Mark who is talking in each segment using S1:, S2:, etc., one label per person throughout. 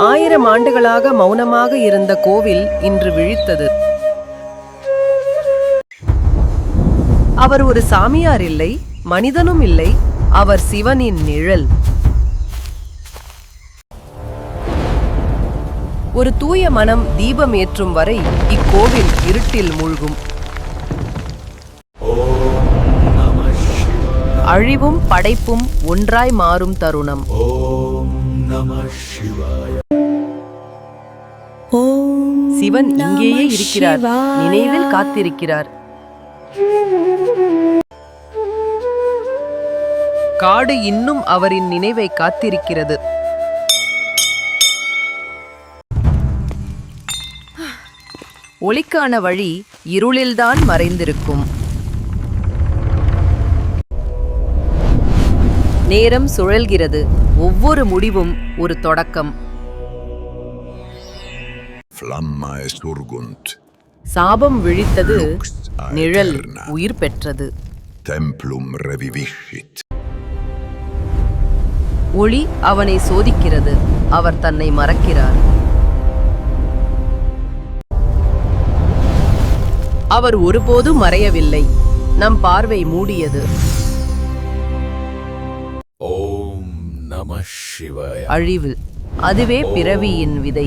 S1: 1000 ஆண்டுகளாக மௌனமாக இருந்த கோவில் இன்று விழித்தது. அவர் ஒரு சாமியார் இல்லை, மனிதனும் இல்லை, அவர் சிவனின் நிழல். ஒரு தூய மனம் தீபம் ஏற்றும் வரை இக்கோவில் இருட்டில் மூழ்கும். அழிவும் படைப்பும் ஒன்றாய் மாறும் தருணம். சிவன் இங்கேயே இருக்கிறார், நினைவில் காத்திருக்கிறார். காடு இன்னும் அவரின் நினைவை காத்திருக்கிறது. ஒளிக்கான வழி இருளில்தான் மறைந்திருக்கும். நேரம் சுழல்கிறது, ஒவ்வொரு முடிவும் ஒரு தொடக்கம். சாபம் விழித்தது, நிழல் உயிர் பெற்றது. ஒளி அவனை சோதிக்கிறது, அவர் தன்னை மறக்கிறார். அவர் ஒருபோதும் மறையவில்லை, நம் பார்வை மூடியது. அழிவு, அதுவே பிறவியின் விதை.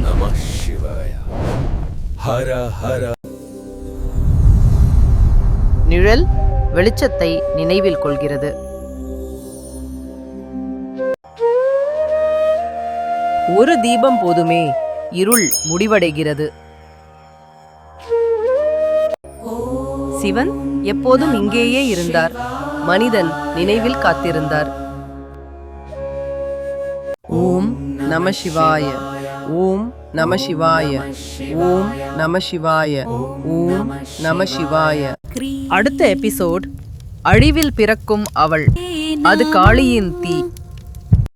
S1: நிழல் வெளிச்சத்தை நினைவில் கொள்கிறது. ஒரு தீபம் போதுமே, இருள் முடிவடைகிறது. சிவன் எப்போதும் இங்கேயே இருந்தார், மனிதன் நினைவில் காத்திருந்தார். ஓம் நம சிவாய, ஓம் நம சிவாய, ஓம் நம சிவாய, ஓம் நம சிவாய. அடுத்த எபிசோட், அழிவில் பிறக்கும் அவள். அது காளியின் தீ.